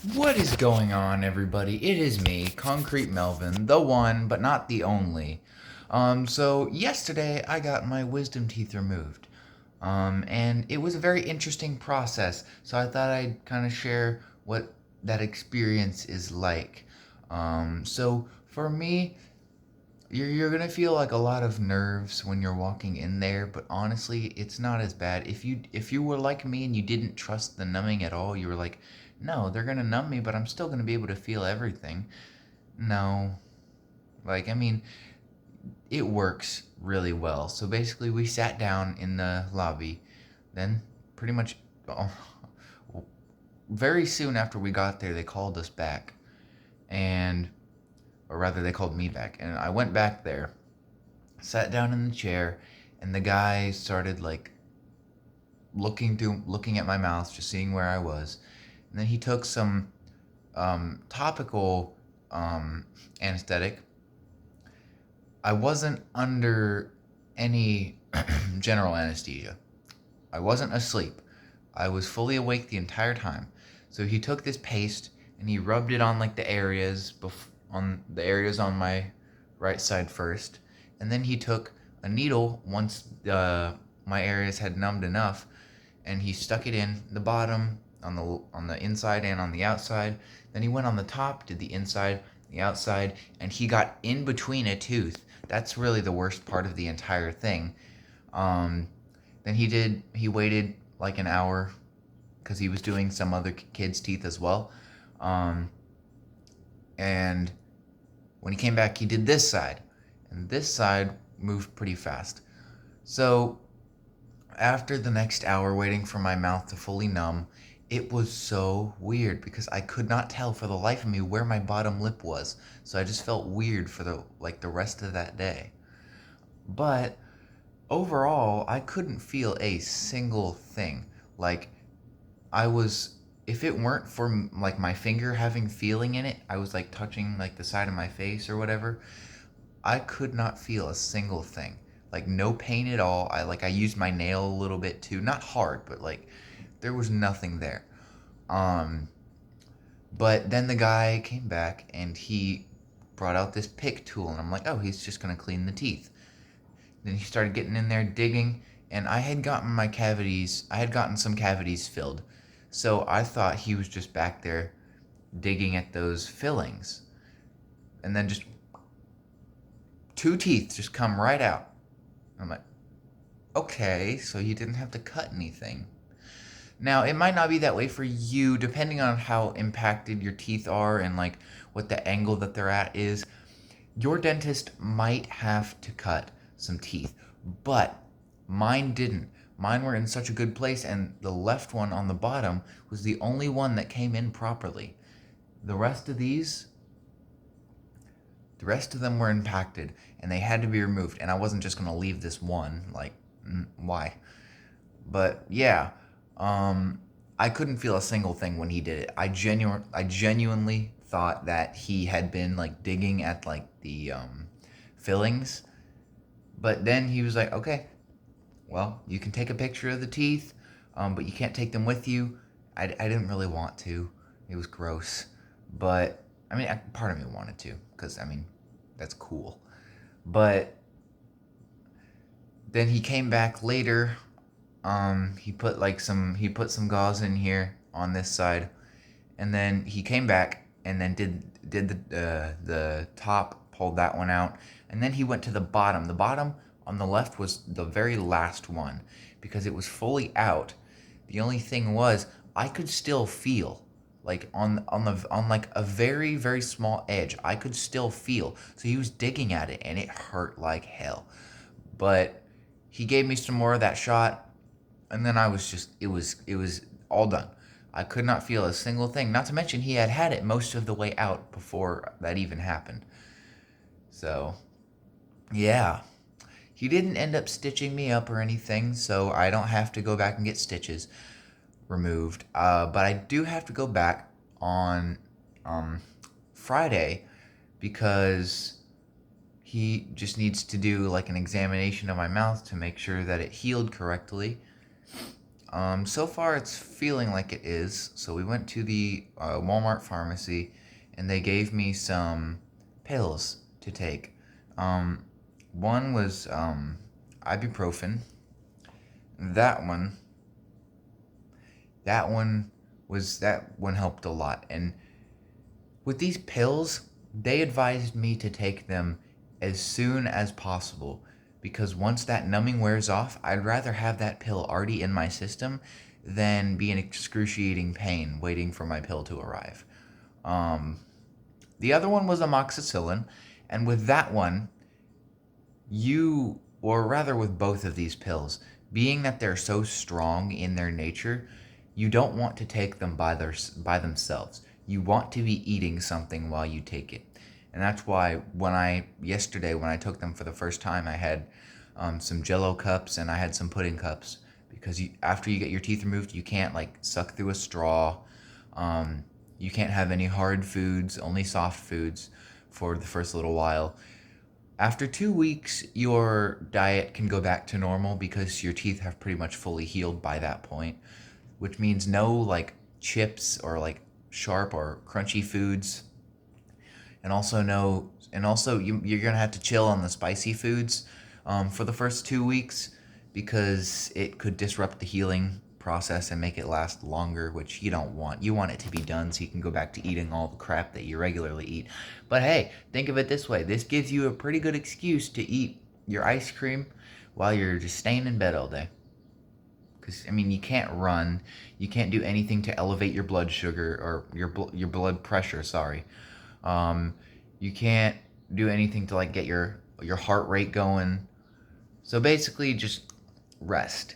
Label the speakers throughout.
Speaker 1: What is going on, everybody? It is me, Concrete Melvin, the one, but not the only. So yesterday I got my wisdom teeth removed. And it was a very interesting process. So I thought I'd kind of share what that experience is like. So for me, you're gonna feel like a lot of nerves when you're walking in there, but honestly, it's not as bad. If you were like me and you didn't trust the numbing at all, you were like, no, they're gonna numb me, but I'm still gonna be able to feel everything. No, like I mean, it works really well. So basically, we sat down in the lobby, then pretty much, oh, very soon after we got there, they called us back, and or rather, they called me back, and I went back there, sat down in the chair, and the guy started like looking at my mouth, just seeing where I was, and then he took some topical anesthetic. I wasn't under any general anesthesia. I wasn't asleep. I was fully awake the entire time. So he took this paste and he rubbed it on like the areas on the areas on my right side first, and then he took a needle once my areas had numbed enough, and he stuck it in the bottom on the inside and on the outside. Then he went on the top, did the inside, the outside, and he got in between a tooth. That's really the worst part of the entire thing. Um, then he waited like an hour because he was doing some other kid's teeth as well. Um, and when he came back, he did this side, and this side moved pretty fast. So after the next hour waiting for my mouth to fully numb, it was so weird because I could not tell for the life of me where my bottom lip was. So I just felt weird for the rest of that day. But overall, I couldn't feel a single thing. Like I was if it weren't for like my finger having feeling in it, I was like touching like the side of my face or whatever. I could not feel a single thing. Like no pain at all. I used my nail a little bit too, not hard, but like there was nothing there. Um but then the guy came back and he brought out this pick tool, and I'm like, "Oh, he's just going to clean the teeth." Then he started getting in there digging, and I had gotten some cavities filled. So I thought he was just back there digging at those fillings. And then just two teeth just come right out. I'm like, okay, so you didn't have to cut anything. Now, it might not be that way for you, depending on how impacted your teeth are and like what the angle that they're at is. Your dentist might have to cut some teeth, but mine didn't. Mine were in such a good place, and the left one on the bottom was the only one that came in properly. The rest of these, the rest of them were impacted, and they had to be removed. And I wasn't just gonna leave this one. Like, why? But yeah, I couldn't feel a single thing when he did it. I genuinely thought that he had been like digging at like the fillings, but then he was like, "Okay, well, you can take a picture of the teeth, but you can't take them with you." I didn't really want to. It was gross, but I mean, part of me wanted to because I mean, that's cool. But then he came back later. He put some gauze in here on this side, and then he came back and then did the top, pulled that one out, and then he went to the bottom. The bottom on the left was the very last one because it was fully out. The only thing was I could still feel like on like a very small edge. I could still feel. So he was digging at it and it hurt like hell. But he gave me some more of that shot, and then I was just it was all done. I could not feel a single thing. Not to mention he had had it most of the way out before that even happened. So yeah, he didn't end up stitching me up or anything, so I don't have to go back and get stitches removed. But I do have to go back on um, Friday because he just needs to do like an examination of my mouth to make sure that it healed correctly. So far it's feeling like it is. So we went to the Walmart pharmacy, and they gave me some pills to take. Um, One was ibuprofen. That one, that one helped a lot. And with these pills, they advised me to take them as soon as possible, because once that numbing wears off, I'd rather have that pill already in my system than be in excruciating pain waiting for my pill to arrive. Um, the other one was amoxicillin, and with that one, or rather with both of these pills, being that they're so strong in their nature, you don't want to take them by themselves. You want to be eating something while you take it. And that's why yesterday when I took them for the first time, I had some Jello cups and I had some pudding cups, because after you get your teeth removed, you can't like suck through a straw. Um, you can't have any hard foods, only soft foods for the first little while. After 2 weeks, your diet can go back to normal because your teeth have pretty much fully healed by that point, which means no like chips or like sharp or crunchy foods, and also no, and also you're gonna have to chill on the spicy foods for the first 2 weeks, because it could disrupt the healing process and make it last longer, which you don't want. You want it to be done so you can go back to eating all the crap that you regularly eat. But hey, think of it this way: this gives you a pretty good excuse to eat your ice cream while you're just staying in bed all day. Because I mean, you can't run, you can't do anything to elevate your blood sugar or your blood pressure. Sorry, um, you can't do anything to like get your heart rate going. So basically, just rest.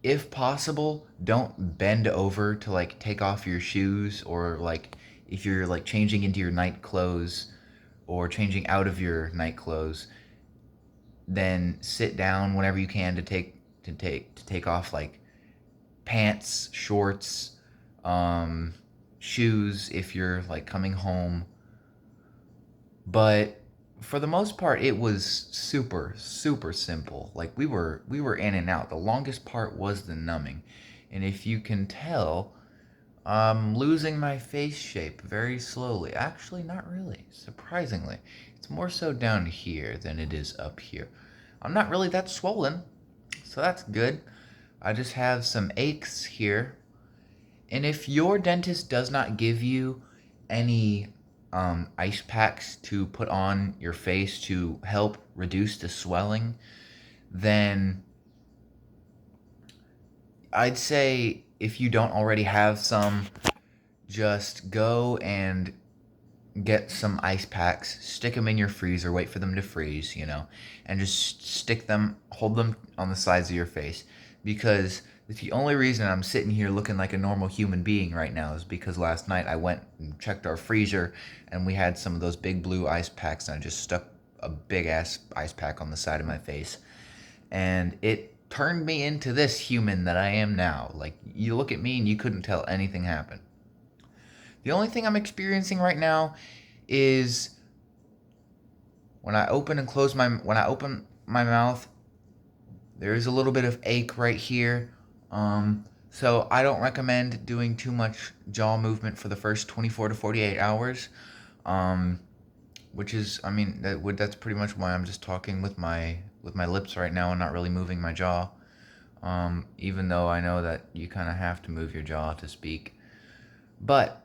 Speaker 1: If possible, don't bend over to like take off your shoes, or like if you're like changing into your night clothes or changing out of your night clothes, then sit down whenever you can to take off like pants, shorts, um, shoes if you're like coming home. But for the most part, it was super super simple. Like we were in and out. The longest part was the numbing, and if you can tell, I'm losing my face shape very slowly. Actually, not really. Surprisingly, it's more so down here than it is up here. I'm not really that swollen, so that's good. I just have some aches here. And if your dentist does not give you any ice packs to put on your face to help reduce the swelling, then I'd say if you don't already have some, just go and get some ice packs, stick them in your freezer, wait for them to freeze, and just stick them, hold them on the sides of your face. Because the only reason I'm sitting here looking like a normal human being right now is because last night I went and checked our freezer, and we had some of those big blue ice packs, and I just stuck a big ass ice pack on the side of my face. And it turned me into this human that I am now. Like, you look at me and you couldn't tell anything happened. The only thing I'm experiencing right now is when I open my mouth, there is a little bit of ache right here. So I don't recommend doing too much jaw movement for the first 24 to 48 hours. Um, which is, I mean, that's pretty much why I'm just talking with my lips right now and not really moving my jaw. Even though I know that you kind of have to move your jaw to speak. But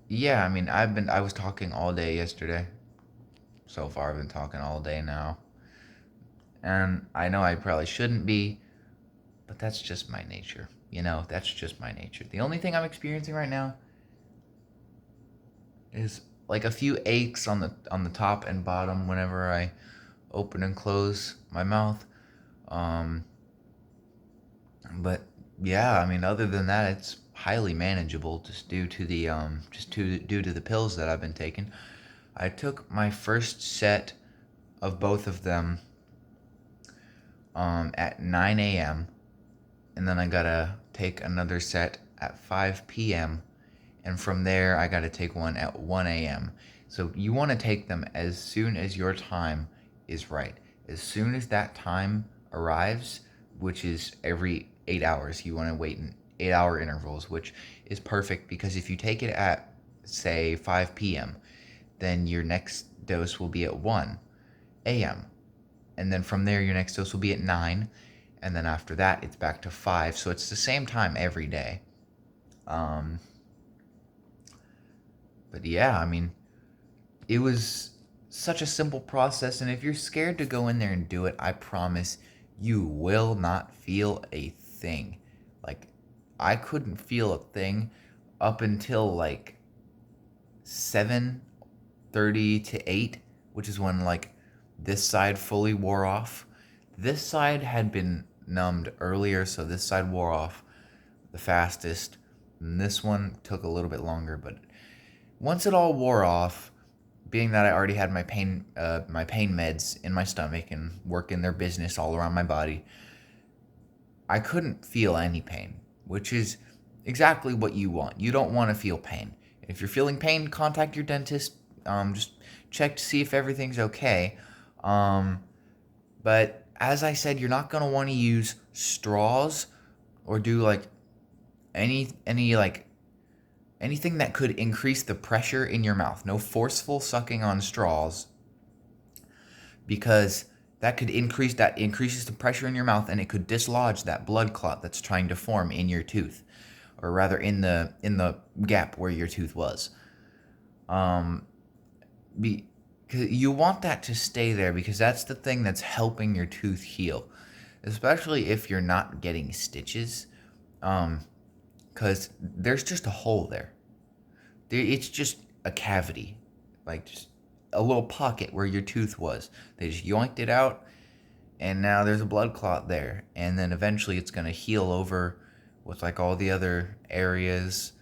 Speaker 1: yeah, I mean, I was talking all day yesterday. So far, I've been talking all day now. And I know I probably shouldn't be, but that's just my nature. That's just my nature. The only thing I'm experiencing right now is like a few aches on the top and bottom whenever I open and close my mouth. Um, but yeah, I mean, other than that, it's highly manageable due to the pills that I've been taking. I took my first set of both of them at 9 a.m., and then I gotta take another set at 5 p.m., and from there I gotta take one at 1 a.m. So you want to take them as soon as your time is right. As soon as that time arrives, which is every 8 hours. You want to wait in 8-hour intervals, which is perfect because if you take it at, say, 5 p.m., then your next dose will be at 1 a.m. And then from there, your next dose will be at 9. And then after that, it's back to 5. So it's the same time every day. But yeah, I mean, it was such a simple process. And if you're scared to go in there and do it, I promise you will not feel a thing. Like, I couldn't feel a thing up until like 7:30 to 8, which is when like this side fully wore off. This side had been numbed earlier, so this side wore off the fastest. And this one took a little bit longer, but once it all wore off, being that I already had my pain meds in my stomach and working their business all around my body, I couldn't feel any pain, which is exactly what you want. You don't want to feel pain. If you're feeling pain, contact your dentist. Just check to see if everything's okay. But as I said, you're not gonna want to use straws or do like any like anything that could increase the pressure in your mouth. No forceful sucking on straws, because that increases the pressure in your mouth, and it could dislodge that blood clot that's trying to form in your tooth, or rather in the gap where your tooth was. You want that to stay there because that's the thing that's helping your tooth heal, especially if you're not getting stitches, because there's just a hole there. It's just a cavity, like just a little pocket where your tooth was. They just yoinked it out, and now there's a blood clot there, and then eventually it's going to heal over with like all the other areas,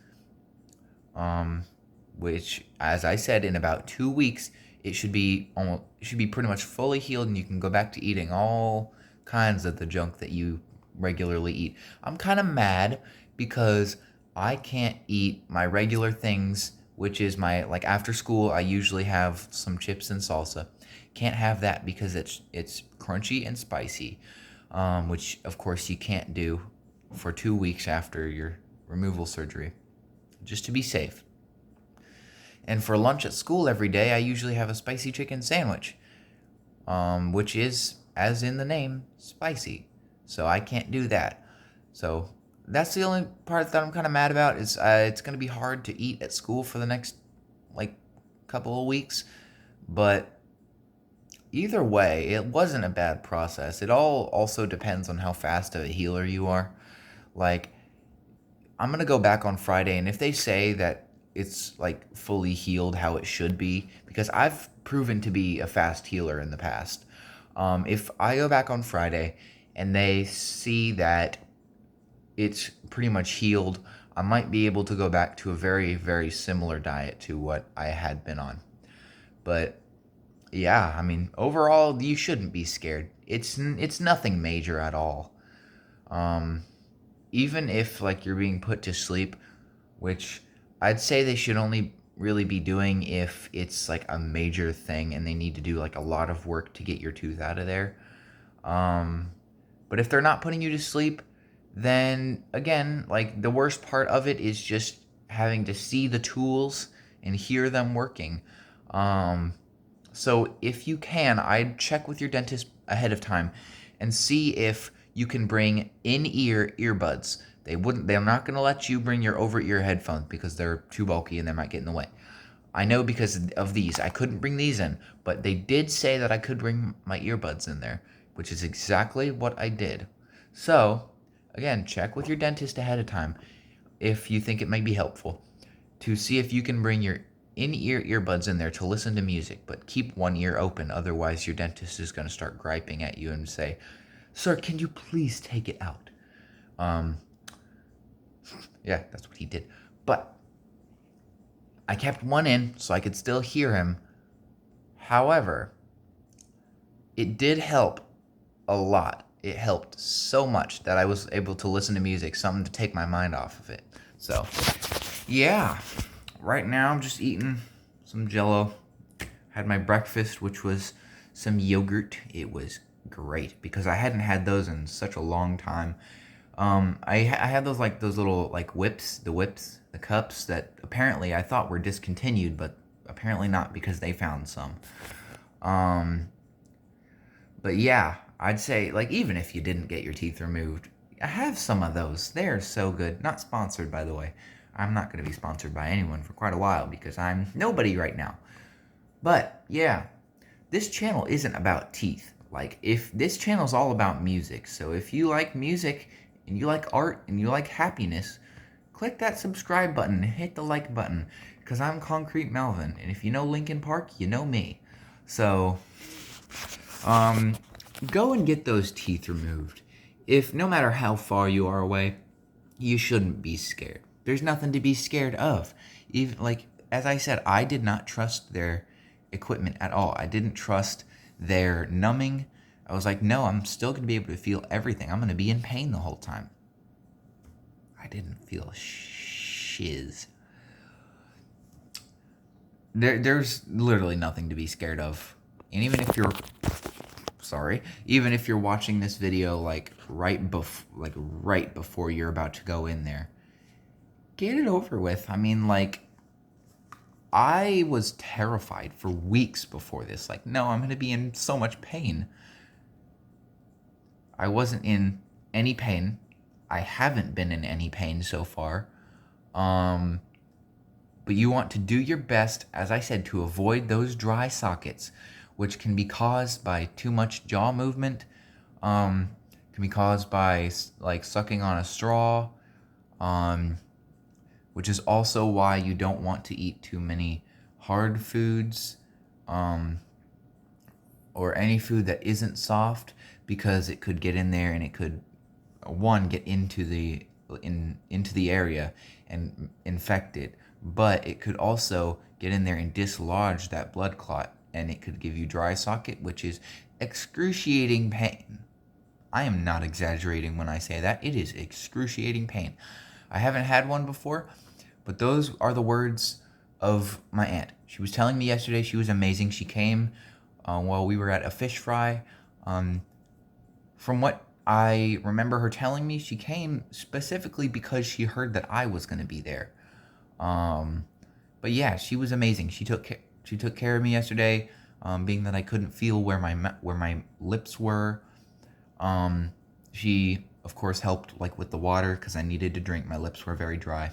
Speaker 1: which, as I said, in about 2 weeks it should be pretty much fully healed, and you can go back to eating all kinds of the junk that you regularly eat. I'm kind of mad because I can't eat my regular things, which is my, like, after school I usually have some chips and salsa. Can't have that because it's crunchy and spicy, which of course you can't do for 2 weeks after your removal surgery, just to be safe. And for lunch at school every day, I usually have a spicy chicken sandwich, which is, as in the name, spicy. So I can't do that. So that's the only part that I'm kind of mad about. Is it's going to be hard to eat at school for the next, like, couple of weeks. But either way, it wasn't a bad process. It all also depends on how fast of a healer you are. Like, I'm going to go back on Friday, and if they say that it's like fully healed how it should be, because I've proven to be a fast healer in the past. If I go back on Friday and they see that it's pretty much healed, I might be able to go back to a very, very similar diet to what I had been on. But yeah, I mean, overall, you shouldn't be scared. It's nothing major at all. Even if like you're being put to sleep, which I'd say they should only really be doing if it's like a major thing and they need to do like a lot of work to get your tooth out of there. But if they're not putting you to sleep, then again, like, the worst part of it is just having to see the tools and hear them working. So if you can, I'd check with your dentist ahead of time and see if you can bring in-ear earbuds. They're not going to let you bring your over-ear headphones because they're too bulky and they might get in the way. I know because of these. I couldn't bring these in, but they did say that I could bring my earbuds in there, which is exactly what I did. So, again, check with your dentist ahead of time if you think it might be helpful to see if you can bring your in-ear earbuds in there to listen to music, but keep one ear open. Otherwise, your dentist is going to start griping at you and say, "Sir, can you please take it out?" Yeah, that's what he did. But I kept one in so I could still hear him. However, it did help a lot. It helped so much that I was able to listen to music, something to take my mind off of it. So, yeah. Right now I'm just eating some Jell-O. Had my breakfast, which was some yogurt. It was great because I hadn't had those in such a long time. I had those little like the cups that apparently I thought were discontinued, but apparently not because they found some. Um, but yeah, I'd say like even if you didn't get your teeth removed, I have some of those. They're so good. Not sponsored, by the way. I'm not going to be sponsored by anyone for quite a while because I'm nobody right now. But yeah, this channel isn't about teeth. Like, if this channel is all about music, so if you like music and you like art and you like happiness, click that subscribe button and hit the like button, because I'm Concrete Melvin, and if you know Linkin Park, you know me. So, go and get those teeth removed. If no matter how far you are away, you shouldn't be scared. There's nothing to be scared of. Even like as I said, I did not trust their equipment at all. I didn't trust their numbing. I was like, no, I'm still going to be able to feel everything. I'm going to be in pain the whole time. I didn't feel shiz. There's literally nothing to be scared of. And even if you're even if you're watching this video like right before you're about to go in there, get it over with. I mean, like, I was terrified for weeks before this. Like, no, I'm going to be in so much pain. I wasn't in any pain. I haven't been in any pain so far. But you want to do your best, as I said, to avoid those dry sockets, which can be caused by too much jaw movement, can be caused by like sucking on a straw, which is also why you don't want to eat too many hard foods, or any food that isn't soft, because it could get in there and it could, one, get into the area and infect it, but it could also get in there and dislodge that blood clot, and it could give you dry socket, which is excruciating pain. I am not exaggerating when I say that. It is excruciating pain. I haven't had one before, but those are the words of my aunt. She was telling me yesterday she was amazing. She came while we were at a fish fry. From what I remember her telling me, she came specifically because she heard that I was going to be there. But yeah, she was amazing. She took care of me yesterday, being that I couldn't feel where my lips were. She of course helped like with the water because I needed to drink. My lips were very dry.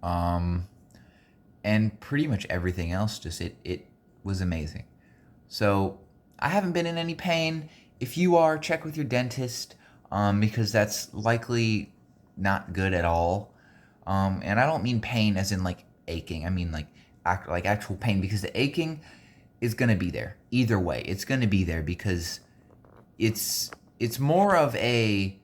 Speaker 1: And pretty much everything else, just it was amazing. So I haven't been in any pain. If you are, check with your dentist, because that's likely not good at all. And I don't mean pain as in like aching. I mean like actual pain, because the aching is gonna be there either way. It's gonna be there because it's more of a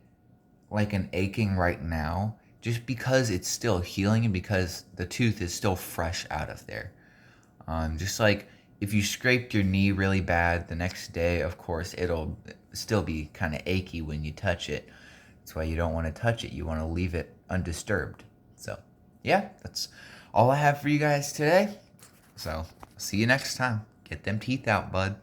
Speaker 1: like an aching right now, just because it's still healing and because the tooth is still fresh out of there. Just like if you scraped your knee really bad, the next day, of course, it'll still be kind of achy when you touch it. That's why you don't want to touch it. You want to leave it undisturbed. So, yeah, that's all I have for you guys today. So, see you next time. Get them teeth out, bud.